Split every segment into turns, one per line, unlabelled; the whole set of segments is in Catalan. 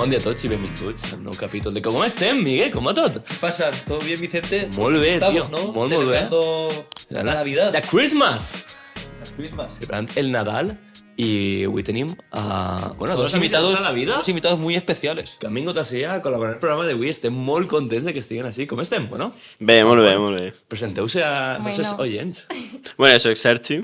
Bon dia a tots i benvinguts al nou capítol de Com estem, Miguel? Com va tot?
¿Qué pasa? ¿Todo bien, Vicente?
Molt bé,
Estamos,
tio.
¿no?
Molt bé.
Celebrando la Navidad.
The Christmas!
La Christmas.
Celebrant el Nadal i avui tenim bueno,
Dos invitados,
de la vida
dos invitados muy especiales.
que han vingut així a col·laborar en el programa d'avui. Estem molt contents de que estiguen així. Com estem? Bueno,
Bé, molt bé, molt bé.
presenteu-se a nostres
Bueno.
oients.
Bueno, soc Sergi.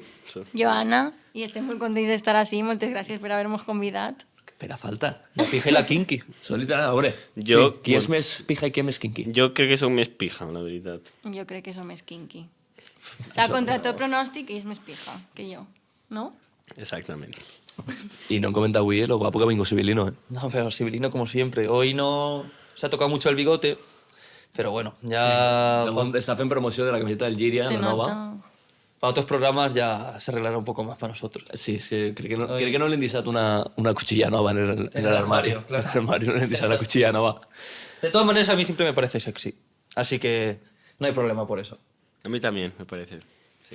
Joana, y estoy muy contenta de estar así. Muchas gracias por habernos convidado.
Espera, falta.
La pija y la kinky.
Són literal, a veure.
Jo-
Qui és més pija i qui és més kinky?
Jo crec que sóc més pija, la veritat.
Yo creo que eso me es kinky. O sea, contra todo pronóstico, es más pija que yo, ¿no?
Exactament.
I no hem comentat avui lo guapo que ha vingut Sibilino, eh?
No, pero Sibilino como siempre. Hoy no se ha tocado mucho el bigote, pero bueno, ya
Està fent promoció de la camiseta del Llíria,
Se
la nova.
nota.
para otros programas ya se arreglará un poco más para nosotros.
Sí, és que crec que no li han deixat una cuchilla nova en el armario.
claro.
En el armario no li han deixat la cuchilla nova.
De todas maneras, a mí siempre me parece sexy. Así que no hay problema por eso.
A mi també, me parece. Sí.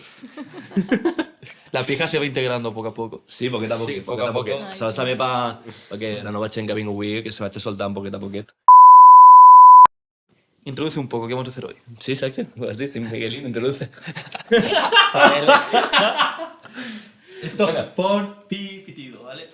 La pija se va integrando poco a poco.
Sí, poquet a poquet.
Sí, poc a poc.
Saps també perquè la nova gent que ha vingut avui, que se vaig soltar un poquet a poquet.
Introduce un poco, ¿qué vamos a hacer hoy?
Sí, exacte. Ho has dit, Miguelín, introduce.
Esto, pon pitido, ¿vale?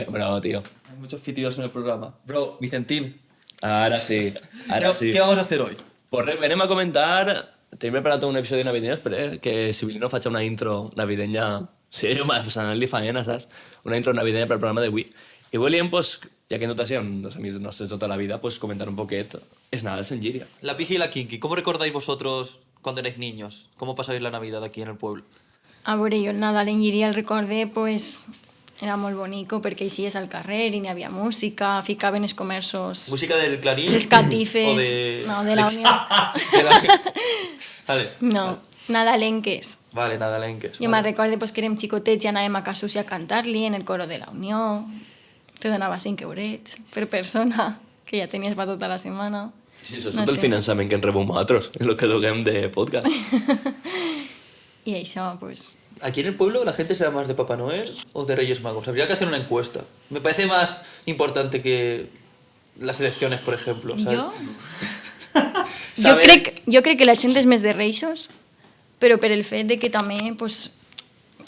Bueno, tío.
Hay muchos pitidos en el programa. Bro, Vicentín,
Ara sí, ara sí.
¿qué vamos a hacer hoy?
Pues res, venim a comentar... Tenim preparat un episodi navideño, espera, que Sibilino faci una intro navideña... Sí, jo m'ha faena, saps? Una intro navideña per al programa d'avui. I volíem, pues, ja que en tot això, dos amics nostres tota la vida, pues, comentar un poquet els Nadals en Llíria.
La pija y la kinky, ¿cómo recordáis vosotros cuando erais niños? ¿Cómo pasáis la Navidad aquí en el pueblo?
A veure, jo el Nadal en Llíria el recordé, pues, era molt bonico perquè eixies al carrer i n'hi havia música, ficaven els comerços,
¿Música del Clarín?
les catifes...
¿O de...?
No, de la Unió.
de la- Vale.
No, nadalenques.
Vale, nadalenques.
Jo me'n recordo pues, que érem xicotets i anàvem a Casus a cantar-li en el coro de la Unió. Te donava 5 eurets per persona, que ja tenies per tota la setmana.
Sí, això és
No
tot el
sé.
finançament que en rebem nosaltres, el que donem de podcast.
I això, pues...
¿Aquí en el pueblo la gente será más de Papá Noel o de Reyes Magos? Habría que hacer una encuesta. Me parece más importante que las elecciones, por ejemplo, ¿sabes?
Jo crec que la gent és més de reixos, però per el fet de que també pues,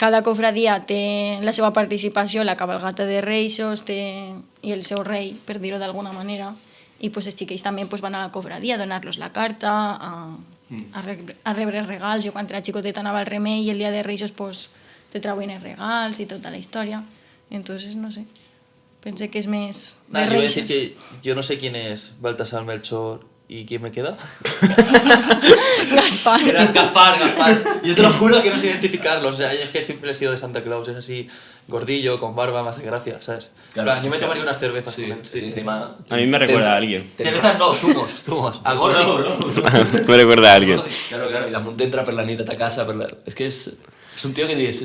cada cofradia té la seva participació, la cabalgata de reixos i el seu rei, per dir-ho d'alguna manera, i pues, els xiquets també pues, van a la cofradia a donar-los la carta, a rebre regals. Jo quan era xicoteta anava al remei i el dia de reixos pues, te trauen els regals i tota la història. Entonces, no sé, pensé que és més de
Nada, yo voy a
reixos.
decir que yo no sé quién es Baltasar, Melchor y quién me queda.
Gaspar.
Era Gaspar. Yo te lo juro que no sé identificarlos. O sea, es que siempre he sido de Santa Claus. Es así, gordillo, con barba, me hace gracia, ¿sabes?
Claro,
Claro, yo me tomaría unas cervezas con él.
Sí, encima...
A mi me recuerda a alguien.
Cervezas no, zumos. A gordo.
Me recuerda a alguien.
Claro, i damunt entra per la nit a ta casa, és que és un tio que dius,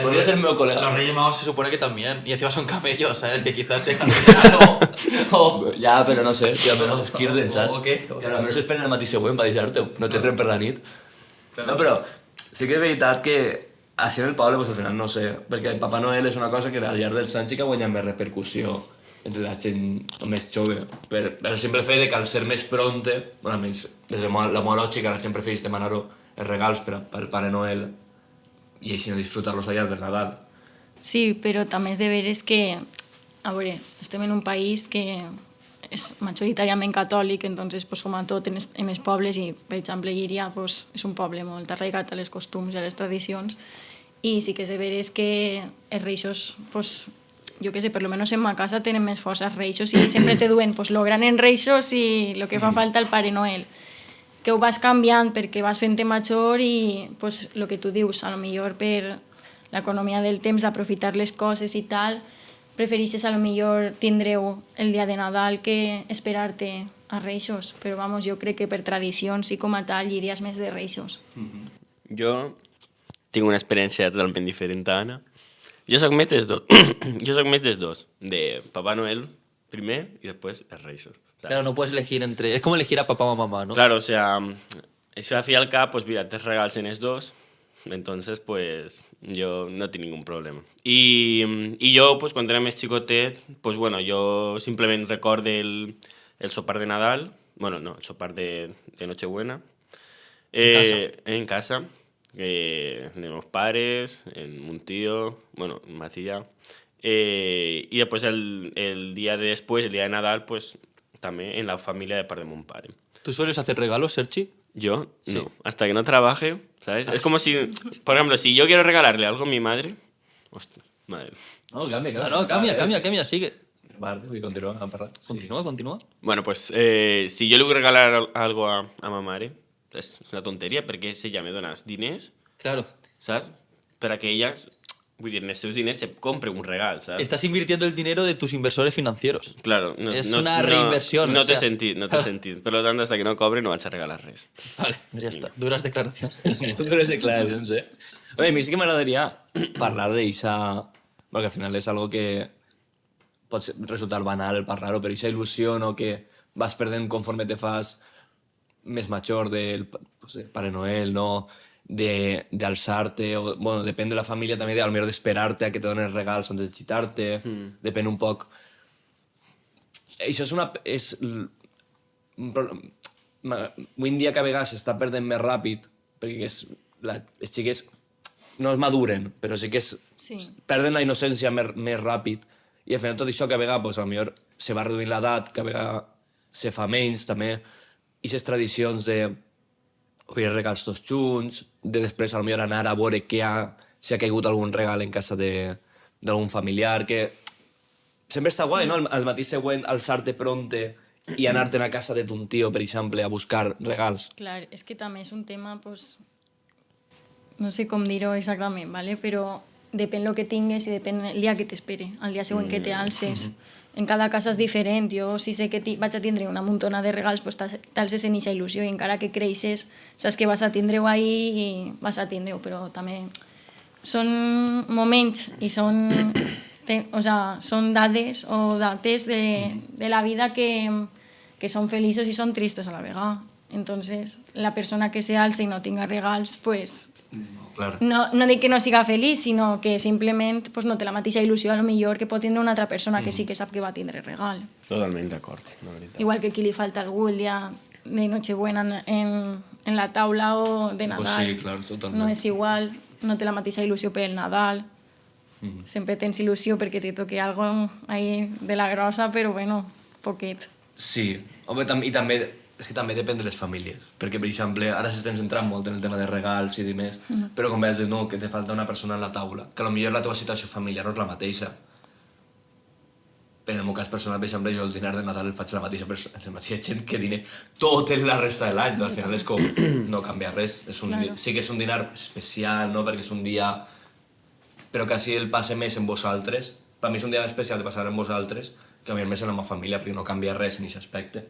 podria ser el meu col·lega.
Los Reyes Magos se supone que también. Y encima son camellos, ¿sabes? Que quizás dejan de algo.
Ja, però no sé, tio, almenys els quirden, saps?
O què?
Que almenys esperen el matí següent per deixar-te, no t'entren per la nit. No, però sí que és veritat que així en el poble, pues, al final no sé, perquè el Papa Noel és una cosa que al llarg dels anys sí que ha guanyat més repercussió entre la gent més jove, per el simple fet de que al ser més pronte, bueno, almenys des de la meva lògica, la gent prefereix demanar-ho els regals per al Pare Noel i així no disfrutar-los al llarg del Nadal.
Sí, però també és de veres que, a veure, estem en un país que és majoritàriament catòlic, entonces, pues, com a tot en els pobles, i per exemple Llíria pues, és un poble molt arraigat a les costums i a les tradicions, i sí que és de veres que els reixos, pues, jo què sé, per lo menos en ma casa tenen més força els reixos i sempre te duen pues, lo gran en reixos i lo que fa falta al Pare Noel, que ho vas canviant perquè vas fent-te major i pues, el que tu dius, a lo millor per l'economia del temps, d'aprofitar les coses i tal, preferixes a lo millor tindre-ho el dia de Nadal que esperar-te a Reixos, però vamos, jo crec que per tradicions i com a tal iries més de Reixos.
Jo tinc una experiència totalment diferent a Anna. Jo soc més dels dos. Jo soc més dels dos. De Papá Noel primer y después els Reixos.
Claro, no puedes elegir entre... Es como elegir a papá o a mamá, ¿no?
Claro, o sea, això al fi i al cap, pues mira, tens regals en els dos, Entonces, pues, yo no tinc ningún problema. I jo, pues, quan era més xicotet, pues, bueno, jo simplement recorde el sopar de Nadal, bueno, no, el sopar de Nochebuena, en casa, de meus pares, en un tío, bueno, Macilla, i després el dia de després, el dia de Nadal, pues, també en la família de part de mon pare.
¿Tú sueles hacer regalos, Sergi?
Yo, no. Hasta que no trabaje, ¿sabes? Es como si, por ejemplo, si yo quiero regalarle algo a mi madre... Hostia, madre.
No, cambia,
No, no, cambia, sigue.
Vale, vull continuar a parlar.
Continúa.
Bueno, pues si yo le voy a regalar algo a ma mare, es una tontería, perquè si ella me dones diners,
Claro.
saps? Per a que ella, vull dir, en els seus diners se compre un regal, saps?
Estás invirtiendo el dinero de tus inversores financieros.
Claro,
Es una reinversión,
No
o sea.
té sentit, no té sentit. Per tant, hasta que no cobre no vaig a regalar res.
Vale, ya está. Duras declaraciones.
Dues declaracions, eh? Oye, a mi sí que m'agradaria parlar d'eixa... Perquè al final és algo que pot resultar banal parlar-ho, però eixa il·lusió, no?, que vas perdent conforme te fas més major del Pare Noel, no?, d'alçar-te, o, bueno, depèn de la família també, de, potser d'esperar-te a que te donen regals antes de xitar-te, depèn un poc... Això és una... Avui en dia que a vegades s'està perdent més ràpid, perquè els xiquets no es maduren, però sí que
Sí.
perden la innocència més ràpid, i al final tot això que a vegades pues, potser se va reduint l'edat, que a vegades se fa menys també, i aquestes tradicions de obrir regals tots junts, de després potser anar a veure si ha caigut algun regal en casa d'algun familiar, que sempre està guai, no? Al matí següent alçar-te pronte i anar-te'n a casa de ton tio, per exemple, a buscar regals.
Clar, és que també és un tema, pues, no sé com dir-ho exactament, ¿vale? Però depèn el que tingues i depèn el dia que t'espere, el dia següent que te alces. En cada casa és diferent. Jo, si sé que vaig a tindre una muntona de regals, pues t'alces en eixa il·lusió i encara que creixes, saps que vas a tindre-ho ahí i vas a tindre-ho, però també són moments i són dades o dates de la vida que són feliços i són tristos a la vegada. Entonces, la persona que se alça i no tinga regals, pues,
Clar.
no dic que no siga feliç, sinó que simplement pues, no té la mateixa il·lusió a lo millor que pot tindre una altra persona que sí que sap que va tindre regal.
Totalment d'acord, la veritat.
Igual que aquí li falta algú el dia de Nochebuena en la taula o de Nadal.
Pues sí, clar, totalment.
No és igual, no té la mateixa il·lusió per el Nadal. Sempre tens il·lusió perquè te toque algo ahí de la grossa, però bueno, poquet.
Sí, home, i també, és que també depèn de les famílies, perquè, per exemple, ara s'estem centrant molt en el tema de regals i demés, però com veus, no, que te falta una persona a la taula, que potser la teva situació familiar no és la mateixa. Però en el meu cas personal, per exemple, jo el dinar de Nadal el faig la mateixa gent que dine tota la resta de l'any, doncs al final és com, no canvia res.
Claro.
Sí que és un dinar especial, no?, perquè és un dia... però quasi el passe més en vosaltres. Per mi és un dia especial de passar en vosaltres, que a mi més en la meva família, perquè no canvia res en aquest aspecte.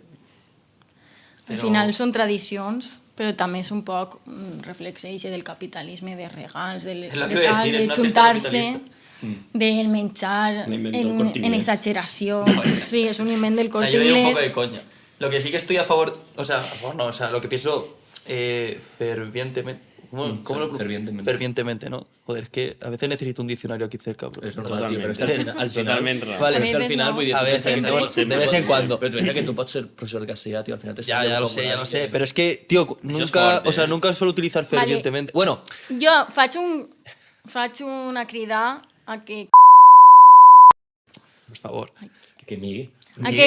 Al final són tradicions, però també és un poc reflex del capitalisme, de regals, de
Es lo que iba a decir,
de
es una fiesta
juntar-se,
capitalista.
del menjar
L'invent del Corte
en
Inglés.
exageració. Sí, és un invent del
Yo
Corte
lo digo un poco de
Inglés.
coña. Lo que sí que estoy a favor, lo que pienso fervientemente. ¿Cómo lo
Fervientemente.
Fervientemente, ¿no? Joder, es que a veces necesito un diccionario aquí cerca, bro.
És normal, tio, però és que al final...
Totalment raó.
Vale,
A
Però és que al
veces
final,
no.
vull dir,
A
tu
veces,
pensa que
de
tu
vez-
pots ser-
de vez en cuando.
Però tu pensa que tu pots ser professor de castellà, tio, al final te
Ya,
sale
ya
un
lo
poco
sé, ya lo
mal,
sé.
tio.
Pero es que, tío,
es
nunca,
fuerte,
o sea,
¿eh?
nunca suelo utilizar
Vale.
fervientemente. Bueno,
Jo faig una crida a que
por favor.
Que migui.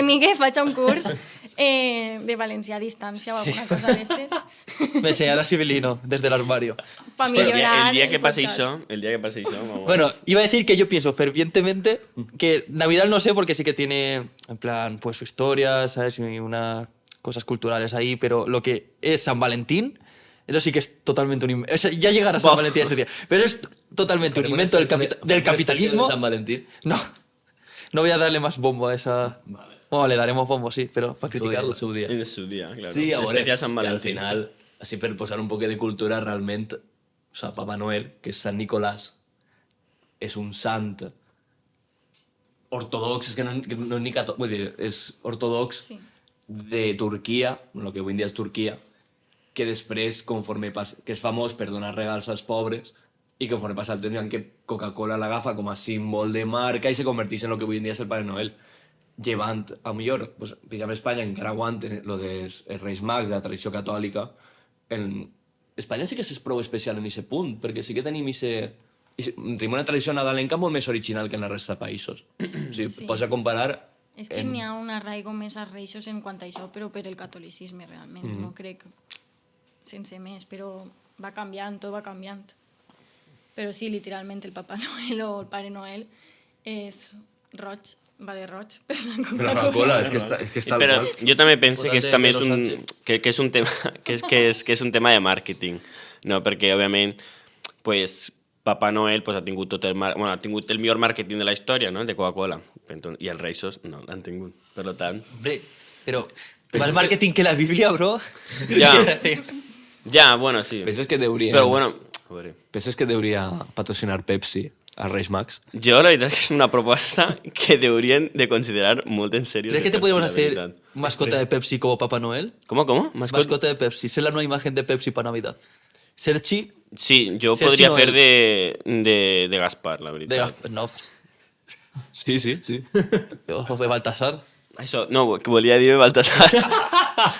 Migue faig un curs de valencià a distància o alguna cosa d'estes
Me enseñará Sibilino desde el armario.
per
El
millorar
dia que passi
podcast.
això, vamos.
Bueno, iba a decir que yo pienso fervientemente que Navidad no sé porque sí que tiene, en plan, pues su historia, ¿sabes? Y unas cosas culturales ahí, pero lo que es San Valentín, eso sí que es totalmente un invento. O sea, ya llegará San
Buah.
Valentín ese día. Pero es totalmente un invento del capitalismo.
San Valentín.
No, no voy a darle más bombo a esa... Bueno, le daremos bombo, sí, pero para criticarlo.
El seu dia.
En su dia, claro.
Sí, a veure,
Especial Sant
i al
Valentín.
final, així per posar un poc de cultura, realment, o sigui, Papa Noel, que és Sant Nicolàs, és un sant ortodox, és que no és ni vull dir, és ortodox
Sí.
de Turquia, el que avui en dia és Turquia, que després, conforme passa, que és famós per donar regals als pobres, i conforme passa el temps, en què Coca-Cola l'agafa com a símbol de marca i se converteix en el que avui en dia és el Pare Noel. Llevant, a millor, pues, per exemple, Espanya encara aguanten lo dels Reis Mags, de la tradició catòlica. En Espanya sí que és prou especial en aquest punt, perquè sí que tenim tenim una tradició nadalenca molt més original que en la resta de països. O sigui,
Sí.
pots a comparar...
És que n'hi ha un arraigo més a reixos en quant a això, però per el catolicisme, realment. No crec sense més, però va canviant, tot va canviant. Però sí, literalment, el Papa Noel o el Pare Noel és roig, va de roig per la
Però
Coca-Cola.
la cola, és que està
Però
al
jo també penso que és,
Posat de
també és
Pedro
un,
Sánchez.
que és un tema, que és un tema de màrqueting, no? Perquè, òbviament, pues, Papa Noel pues, ha tingut ha tingut el millor màrqueting de la història, no? De Coca-Cola. I els Reixos no l'han tingut. Per tant,
Hombre, pero más marketing que la Biblia, bro.
Ja. ja, bueno, sí.
Penses que deurien...
Però, bueno, a veure.
Penses que deuria patrocinar Pepsi als Reis Mags?
Jo, la veritat, és que és una proposta que deurien de considerar molt en sèrio.
¿Crees que te
Pepsi,
podemos
la
hacer
veritat.
mascota de Pepsi como Papá Noel?
¿Cómo?
Mascota de Pepsi. Ser la nueva imagen de Pepsi para Navidad. Serchi
Sí, jo
Sergi
podria
Noel.
fer de Gaspar, la
de...
veritat.
No,
Sí.
o de Baltasar.
Això, no, que volia dir Baltasar.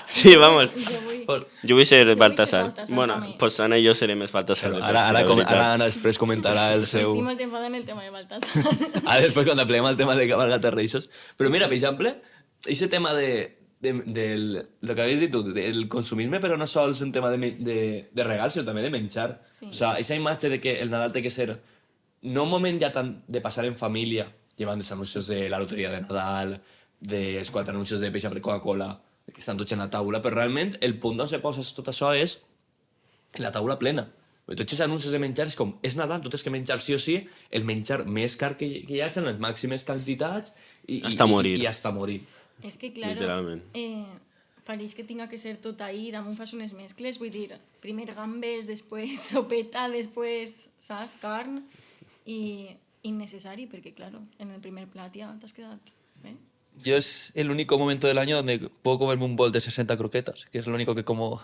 Sí, vamos.
Jo vull...
Por-
Jo vull ser
ser
Baltasar.
Baltasar
Bueno,
també.
pues Anna i jo serem els Baltasar. de Pepsi,
Ara,
la veritat.
ara després comentarà el seu...
Estic molt enfadada en el tema de Baltasar.
Ara després quan apleguem el tema de cabalgata Reixos. Però mira, per exemple, aquest tema del lo que havies dit tu, del consumisme, però no sols un tema de regals, sinó també de menjar.
Sí.
O sea, esa imatge de que el Nadal té que ser no un moment ja tant de passar en família, llevant els anuncis de la loteria de Nadal, dels 4 anuncis de peix per Coca-Cola, que estan tots en la taula, però realment el punt on se posa tot això és la taula plena. Tots els anuncis de menjar és com, és Nadal, tu tens que menjar sí o sí, el menjar més car que hi hagi en les màximes quantitats
Hasta morir.
I hasta morir.
És que, claro,
Literalment.
pareix que tinga que ser tot ahí, damunt fas unes mescles, vull dir, primer gambes, després sopeta, després, saps, carn, i innecessari, perquè, claro, en el primer plat ja t'has quedat, eh?
Yo es el único momento del año donde puedo comerme un bol de 60 croquetas, que es lo único que como...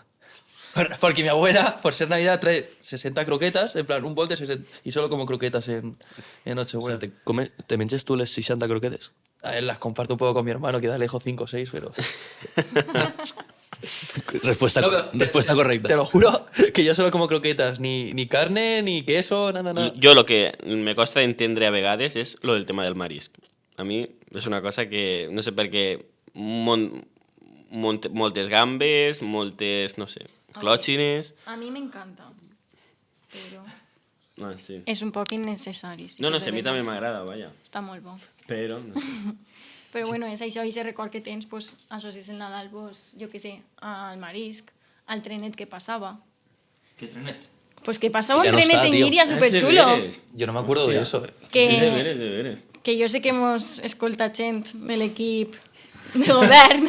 Porque mi abuela, por ser Navidad, trae 60 croquetas, en plan, un bol de 60... Y solo como croquetas en Nochebuena.
Te menges tu les 60 croquetes?
A ver, las comparto un poco con mi hermano, que da lejos 5 o 6, pero...
Respuesta,
No, pero
respuesta correcta.
Te lo juro que yo solo como croquetas, ni carne, ni queso, nada.
Jo el que me costa d'entendre a vegades és lo del tema del marisc. A mi és una cosa que, no sé per què, moltes gambes, moltes, no sé, clòtxines...
A mi m'encanta, però
No, sí.
és un poc innecessari. Sí,
No, no
de
sé, a mi
veres.
també m'agrada, vaja.
Està molt bo.
Però, no sé.
Però bueno, és això, i ese record que tens, pues, associes el Nadal, pues, jo què sé, al marisc, al trenet que passava.
¿Qué trenet?
Pues que passava
Ja
un
no
trenet
està,
en
tio.
Llíria superxulo.
Yo no me acuerdo de eso.
Que,
De veres.
que jo sé que mos escolta gent de l'equip de govern,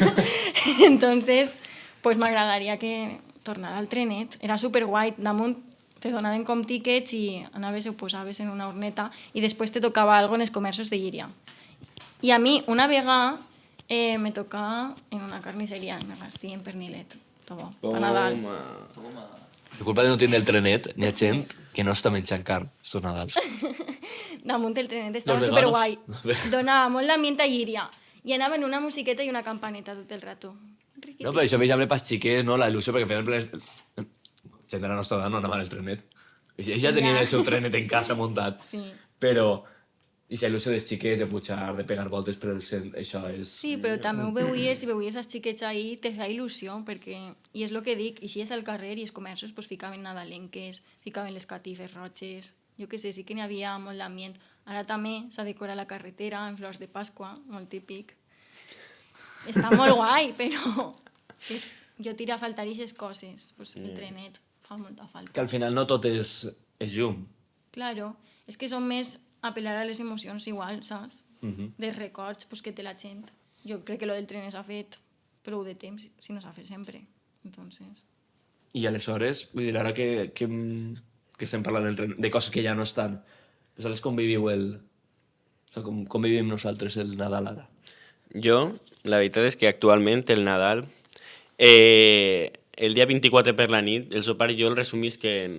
entonces pues m'agradaria que tornara al trenet. Era superguai, damunt te donaven com tiquets i anaves i ho posaves en una horneta i després te tocava algo en els comerços de Llíria. I a mi una vegada me tocava en una carnisseria, en Agastí, en Pernilet. Tot bo, per Nadal.
Per culpa de no tindre el trenet, n'hi ha gent que no està menjant carn estos Nadals.
Damunt del trenet estava
Los
superguai.
veganos.
Donava molt d'ambient a Llíria. I anaven una musiqueta i una campaneta tot el rato.
No, però això, per exemple, pels xiquets, no? La il·lusió, perquè, per exemple, gent de la nostra edat no anava al trenet. Ells ja tenien
Ja.
el seu trenet en casa muntat.
Sí.
Però, i la il·lusió dels xiquets, de pujar, de pegar voltes per el cent, això és...
Sí, però també ho veuies, i veuies els xiquets ahí, te feia il·lusió, perquè, i és el que dic, i si és al carrer i els comerços, pues, ficaven nadalenques, ficaven les catifes roges, jo què sé, sí que n'hi havia molt d'ambient. Ara també s'ha decorat la carretera en flors de Pasqua, molt típic. Està molt guai, però jo tira a faltar aquestes coses, pues, el trenet fa molta falta.
Que al final no tot és llum.
Claro, és que són més apel·lar a les emocions igual, saps? Dels records pues, que té la gent. Jo crec que lo del tren s'ha fet prou de temps, si no s'ha fet sempre. Entonces...
I aleshores, vull dir, ara que estem parlant del tren, de coses que ja no estan, vosaltres com viviu el... O sigui, com vivim nosaltres el Nadal ara?
Jo, la veritat és que actualment el Nadal el dia 24 per la nit, el sopar jo el resumís que en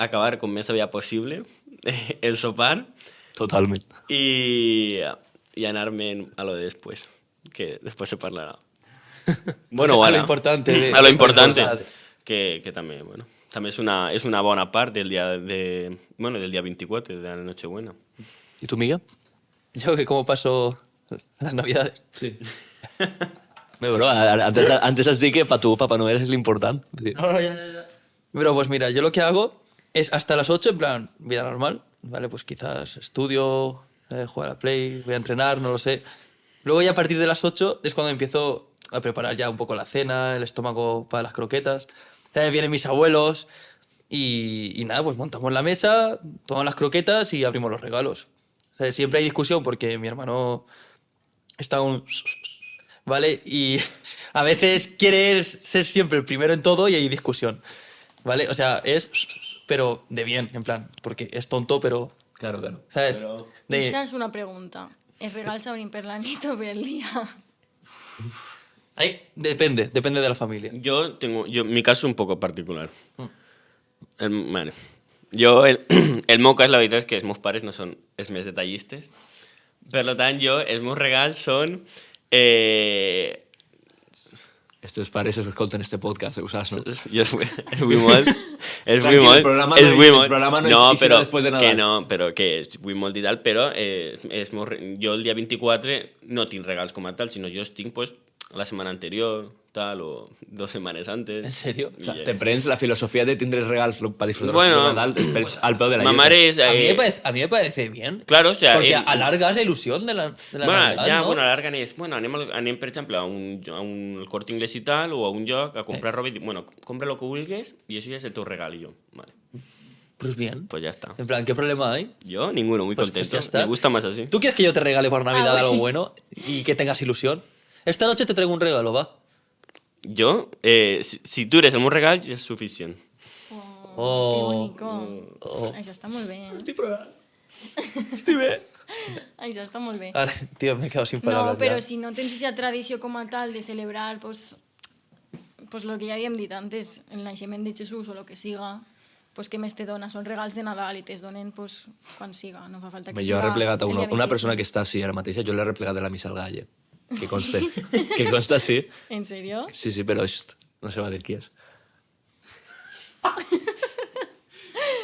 acabar com més aviat possible el sopar
Totalment.
i anar-me'n a lo de després, que després se parlarà. Bueno,
A lo importante
a lo
de-
importante,
importante.
que també, bueno, també és una bona part del dia del dia 24, de la Nochebuena.
¿Y tú, Miguel? Yo, que cómo paso las Navidades.
Sí. Bé, bro, antes has dit que para tu Papá Noel es l'important.
Pero pues mira, yo lo que hago es hasta las 8, en plan, vida normal, ¿vale? Pues quizás estudio, juego a la Play, voy a entrenar, no lo sé. Luego ya a partir de las 8 es cuando empiezo a preparar ya un poco la cena, el estómago para las croquetas. Vienen mis abuelos y nada, pues montamos la mesa, tomamos las croquetas y abrimos los regalos. O sea, siempre hay discusión porque mi hermano está un... ¿Vale? Y a veces quiere ser siempre el primero en todo y hay discusión. ¿Vale? O sea, es... pero de bien, en plan, porque es tonto, pero...
Claro, claro.
¿Sabes? De-
Esa es una pregunta. ¿Es regal s'obrin per la nit o per el dia?
Ahí, depende de la familia.
Mi caso es un poco particular. Bueno, jo, el meu cas, la veritat és que els meus pares no són els més detallistes. Per tant, els meus regals són...
Estos pares us escolten este podcast, ho saps, no?
Jo es vull molt. Els vull
Tranquil,
molt.
el programa
els
no
vull
és- el
molt.
programa no és i serà
però,
després de
que
Nadal.
no, però que vull molt i tal, però jo el dia 24 no tinc regals com a tal, sinó jo els tinc pues, la setmana anterior, tal, o 2 setmanes antes.
¿En serio?
O sea, te prens la filosofía de tindre regals para disfrutar
Bueno,
de Nadal després al peu de la
Ma
lletra.
mare és...
A mí me parece bien.
Claro, o sea...
Porque alargas la ilusión de la
Bueno,
Navidad,
ja,
¿no?
bueno, alarguen és... Bueno, anem, per exemple, a un Corte Inglés i tal, o a un lloc a comprar roba i dir, bueno, compra lo que vulguis i això ja és el teu regal. I jo, vale,
Pues bien.
pues ya está.
En plan, ¿qué problema hay?
Yo, ninguno, muy
Pues
contento.
ya está.
Me gusta más así.
¿Tú quieres que yo te regale por Navidad
Ah,
algo
bueno.
bueno y que tengas ilusión? Esta noche te traigo un regalo, va.
Jo, si tu eres el meu regal, ja és suficient.
Oh.
Que bonico.
Oh.
Això està molt bé.
Estic bé.
Això està molt bé.
Ahora, tío, me he quedado sin
No,
palabras.
però
ya.
si no tens aquesta tradició com a tal de celebrar pues lo que ja havíem dit antes, el naixement de Jesús o lo que siga, pues què més te dona? Són regals de Nadal i te'ls donen pues, quan siga, no fa falta que
Jo he
siga
replegat a
el
una,
dia
una persona
25.
que està així ara mateix, jo l'he replegat de la missa al galle. Que conste. Que consta, sí.
En sèrio?
Sí, sí, però no se va dir qui és.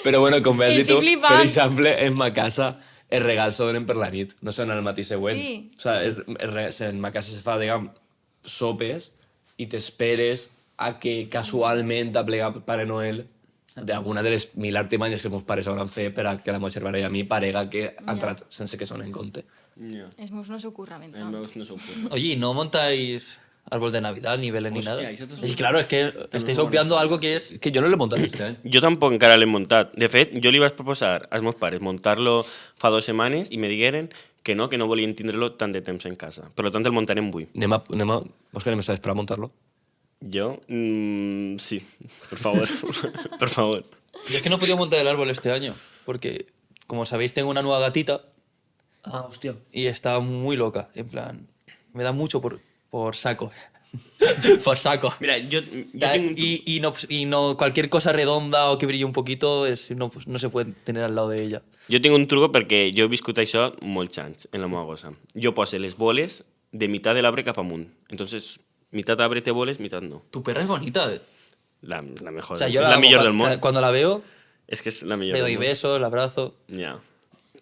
Però bueno, com veus
Estic
tu,
flipant.
per exemple, en ma casa els regals se donen per la nit, no són al matí següent.
Sí.
O sea, en ma casa se fa, diguem, sopes i t'esperes a que casualment t'aplega Pare Noel d'alguna de les 1000 artimanyes que els meus pares hauran fet per a que la meva germana i a mi parega que ha entrat sense que sonen en compte.
Ja.
Els meus no s'ho curraven
Els
tant.
meus no s'ho
Oye, ¿y no montáis árbol de Navidad, ni Belén, ni
Hostia,
nada?
eso es
Y claro, es que estáis obviando algo que es...
Que jo no l'he muntat este any.
Jo tampoc encara l'he muntat. De fet, jo li vaig proposar als meus pares muntar-lo fa 2 setmanes i me digueren que no volien tindre-lo tant de temps en casa. Per tant, el muntarem avui.
Vols que anem a esperar a muntar-lo?
Jo, sí, por favor, por favor.
Yo es que no he podido montar el árbol este año, porque, como sabéis, tengo una nueva gatita
Ah, hòstia.
y está muy loca. En plan, me da mucho por saco. Por saco.
Mira, jo tinc...
Y no cualquier cosa redonda o que brille un poquito no, pues, no se puede tener al lado de ella.
Jo tinc un truco perquè jo he viscut això molts anys en la meva gossa. Jo poso les boles de meitat de l'arbre cap amunt. Entonces, mitad arbre té boles, mitad no.
Tu perra es bonita.
La mejor.
O sea, yo
és la millor del món.
cuando la veo,
És que és la millor
le
del
doy
món.
besos, la abrazo.
Ya.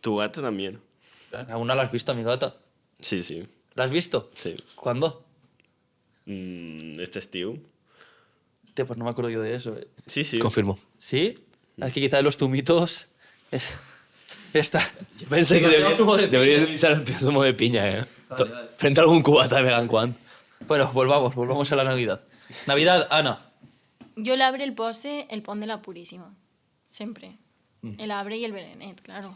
Tu gata también.
¿Aún no la has visto, mi gata?
Sí, sí.
¿La has visto?
Sí.
¿Cuándo?
Este estiu.
Pues no me acuerdo yo de eso.
Sí, sí.
Confirmo.
¿Sí? Es que quizás los zumitos... Esta...
Jo pensé que
Demasiado zumo de
deberías utilizar el zumo de piña, eh? Frente a algun cubata de vegada en quant.
Bueno, volvamos a la Navidad. Navidad, Ana.
Jo l'arbre el pose el pont de la Puríssima. Sempre. El arbre i el belenet, claro.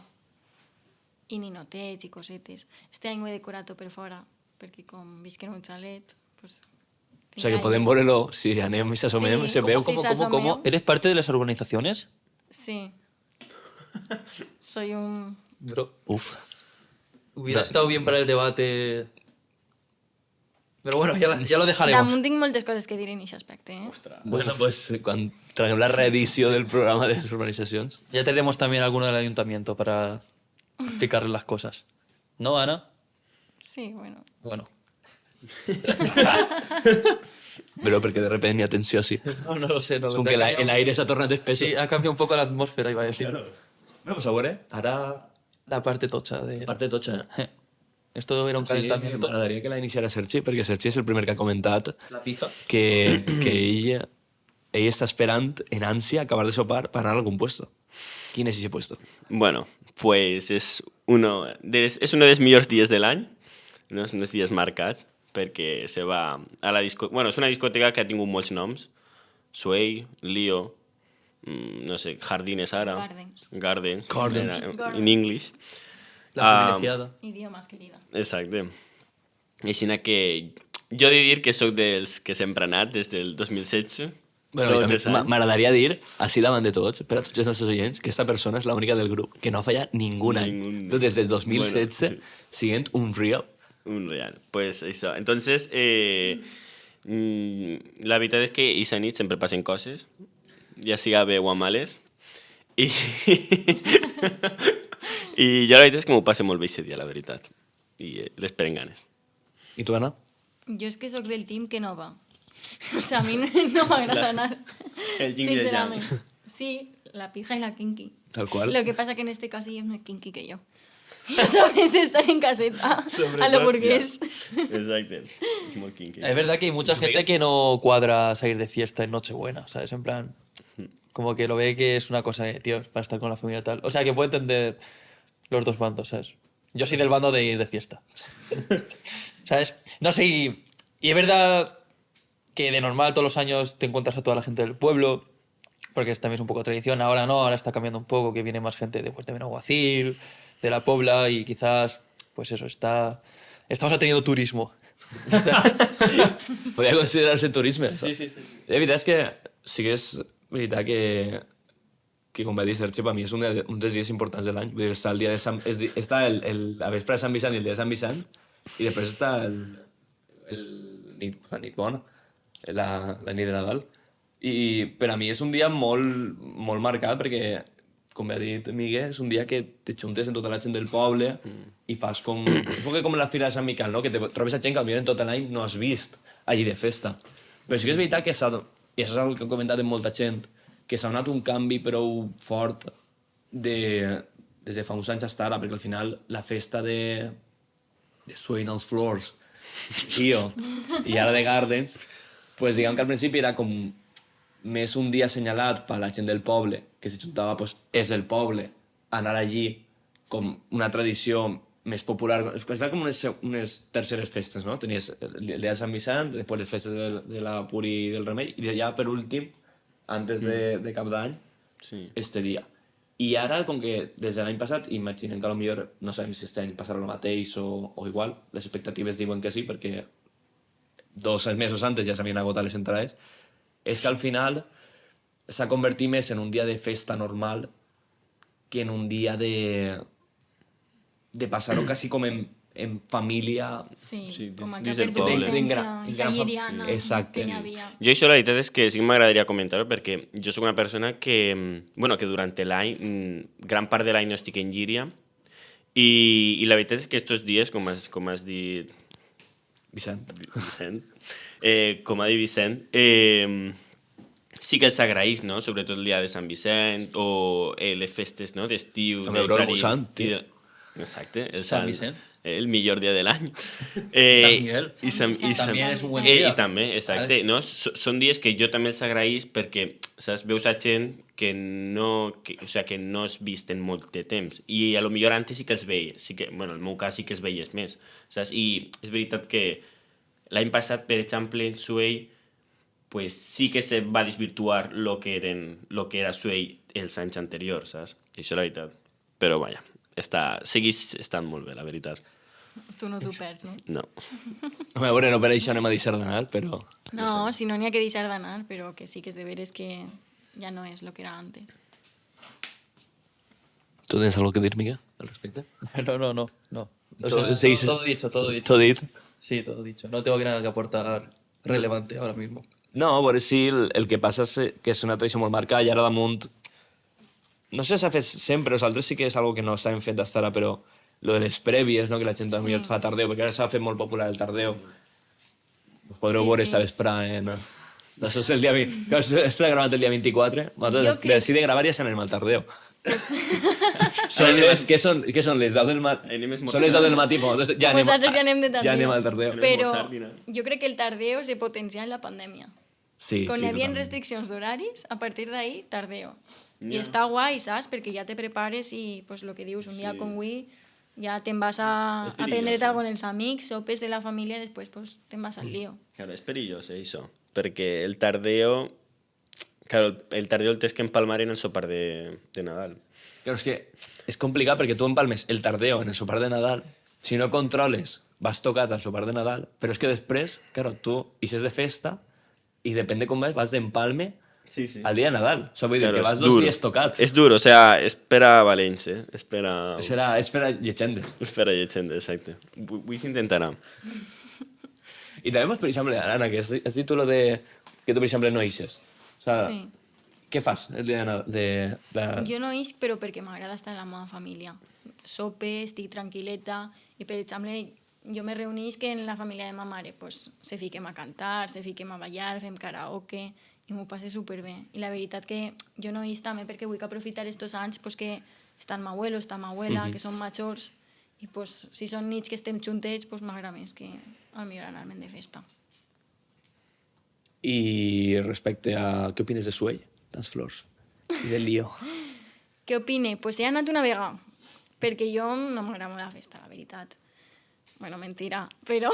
I ninotets i cosetes. Este any ho he decorat tot per fora, perquè com visc en un xalet, pues...
O sea, que podem veure-lo, si anem i s'assomem,
Sí,
se veu
com
com...
si
¿Cómo? ¿Eres parte de las organizaciones?
Sí. Soy un...
Bro.
Uf.
Hubiera estado bien para el debate Però bueno, ja lo dejaremos.
Damunt tinc moltes coses que dir en aquest aspecte, eh?
Bueno, pues quan traguem la reedició del programa de les urbanizacions.
Ya tenemos también alguno del ayuntamiento para explicarles las cosas. ¿No, Ana?
Sí, bueno.
Bueno.
Però perquè de repente hi ha tensió així.
No, no lo sé. No
És
lo
com
sé.
que l'aire s'ha tornat espeso.
Sí, ha cambiado un poco la atmósfera, iba a decir.
Bueno, pues a veure, ara...
La parte tocha de...
Parte totxa.
Esto era un
Sí,
calentamiento.
m'agradaria que la iniciara Sergi, perquè Sergi és el primer que ha comentat
La pija.
que ell està esperant en ànsia acabar de sopar per anar a algun puesto. Quin és ese puesto?
Bueno, pues es uno dels millors dies de l'any, no? Són els dies marcats, perquè se va a la discoteca... Bueno, és una discoteca que ha tingut molts noms. Sway, Leo, no sé, Jardines ara.
Gardens.
Gardens.
Gardens.
In English.
La privilegiada.
Idiomes, querida.
Exacte. Així que jo he de dir que sóc dels que sempre ha anat des del 2016.
Bueno,
Tots els anys.
m'agradaria dir, així davant de tots, per a tots els nostres oients, que esta persona és l'única del grup que no ha fallat ningú any.
Ningún.
Des del 2016,
Bueno,
siguent un real.
Un real. Pues això. Entonces, la veritat és que aquesta nit sempre passen coses, ja siga bé o a males, i, i jo la veritat és que m'ho passo molt bé aquest dia, la veritat. I l'esperen ganes.
I tu, Anna?
Jo és que sóc del team que no va. O sea, a mi no m'agrada anar.
El yin y el yang.
Sincerament. Sí, la pija y la kinky.
Tal qual.
Lo que pasa que en este caso ella es más kinky que yo. Ya sabes de estar en caseta a lo burgués.
Exacte. Molt kinky.
Es verdad que hay mucha gente que no cuadra salir de fiesta en Nochebuena, ¿sabes? En plan, como que lo ve que es una cosa, tío, para estar con la familia y tal. O sea, que puedo entender los dos bandos, ¿sabes? Yo soy del bando de ir de fiesta. ¿Sabes? No sé, y es verdad que de normal todos los años te encuentras a toda la gente del pueblo, porque también es un poco tradición. Ahora no, ahora está cambiando un poco, que viene más gente de Benaguacil, de la Pobla, y quizás, pues eso, estamos teniendo turismo.
Podria considerar-se turisme.
Sí.
La veritat és que sí que és veritat que com va dir Sergi, per mi és un dels dies importants de l'any. Vull dir, està el dia de Sant... Està la vespre de Sant Vicent i el dia de Sant Vicent, i després està la nit bona, la nit de Nadal. I per a mi és un dia molt, molt marcat perquè, com ha dit Miguel, és un dia que te juntes amb tota la gent del poble i fas com... És com la Fira de Sant Miquel, no? Que te trobes a gent que potser en tot l'any no has vist allí de festa. Però sí que és veritat que s'ha... I això és una que he comentat amb molta gent, que s'ha donat un canvi prou fort des de fa uns anys hasta ara, perquè al final la festa de Sway on Floors i ara de Gardens, pues diguem que al principi era com més un dia assenyalat per la gent del poble, que se juntava, pues, és del poble, anar allí com una tradició més popular. Es va com unes terceres festes, no? Tenies el dia de Sant Vicent, després les festes de la Puri i del Remei, i ja per últim, antes de Cap d'Any,
Sí.
este dia. I ara, com que des de l'any passat, imaginem que potser no sabem si este any passarà el mateix o igual, les expectatives diuen que sí, perquè 2 mesos antes ja s'havien agotat les entrades, és que al final s'ha convertit més en un dia de festa normal que en un dia de passar-ho quasi com en família.
Sí,
Sí,
com a
dins
que
del
per
poble.
defensa,
En
esa
gran
lliriana,
Exacte.
que hi havia.
Jo això la veritat és que sí que m'agradaria comentar-ho perquè jo sóc una persona que, bueno, que durant l'any, gran part de l'any no estic en Llíria i la veritat és que estos dies, com has dit
Vicent.
Vicent, com ha dit Vicent, sí que els agraeix, no? Sobretot el dia de Sant Vicent o les festes, no? D'estiu.
També el Glòria Sant, tio.
Exacte, el
Sant Vicent.
El millor dia de l'any.
Sant Miguel.
També
és un buen dia.
I també, exacte. No? Són dies que jo també els agraeix perquè, saps, veus a gent que no has vist en molt de temps. I a lo millor antes sí que els veies. Sí que, bueno, en el meu cas sí que els veies més. Saps? I és veritat que l'any passat, per exemple, en Sway, pues sí que se va desvirtuar lo que era Sway els anys anteriors, saps? I això és la veritat. Però, vaja, seguís estant molt bé, la veritat.
Tu no t'ho perds, no?
No.
A veure, no per això anem a deixar d'anar, però...
No, si no n'hi ha que deixar d'anar, però que sí que és de veres que ja no és el que era antes.
¿Tú tienes algo que decir, Miguel, al respecto?
No. O
Todo-
sea,
sí,
todo dicho, todo dicho.
Todo dit.
Sí, todo dicho. No tengo nada que aportar relevante ahora mismo.
No, però sí, el que passa és que és una tradició molt marcada i ara damunt... No sé si s'ha fet sempre, nosaltres sí que és algo que no s'han fet d'estar, però lo de les prèvies, no? Que la gent sí. Potser fa tardeu, perquè ara s'ha fet molt popular el tardeu. Podreu veure esta vesprada en... No, això és el dia 20... Clar, s'ha gravat el dia 24. Nosaltres, de gravar ja s'anem al tardeu. Són les, què són les 10 del matí? Són les 10 del matí, però nosaltres ja anem,
Nosaltres ja anem de tardeu.
ja anem al tardeu.
Però jo crec que el tardeo se potencia en la pandèmia.
Sí,
Quan
sí,
hi havia
totalment.
restriccions d'horaris, a partir d'ahir, tardeo. I està guai, saps? Perquè ja te prepares i, pues, lo que dius, un dia com avui, ja te'n vas a prendre't algo amb els amics, sopes de la família, i després pues, te'n vas al lío.
Claro, és perillós, això. Perquè el tardeo... Claro, el tardeo el tens que empalmar en el sopar de Nadal.
Claro, és que és complicat perquè tu empalmes el tardeo en el sopar de Nadal, si no controles, vas tocat al sopar de Nadal, però és que després, claro, tu ixes de festa i depèn de com vas d'empalme al dia de Nadal. O sigui, vull dir que vas 2 dies tocat.
És dur, o sea, és per a valents, eh? És per a...
És per a llegendes.
És per a llegendes, exacte. Avui s'intentarà.
I també, per exemple, Anna, que has dit tu lo de que tu, per exemple, no ixes. O sigui,
Sí.
què fas el dia de la...
Jo no isc, però perquè m'agrada estar en la meva família. Sope, estic tranquil·leta, i per exemple, jo me reunís que en la família de ma mare pues, se fiquem a cantar, se fiquem a ballar, fem karaoke, i m'ho passe superbé. I la veritat que jo no isc també perquè vull que aprofitar estos anys pues, que estan m'abuelo, està m'abuela, que són majors, i pues, si són nits que estem juntets, pues, m'agrada més que al millor anar-me'n de festa.
I respecte a... Què opines de Suell, tants flors? I del lío?
Què opine? Pues he anat una vegada, perquè jo no m'agrada la festa, la veritat. Bueno, mentira, però...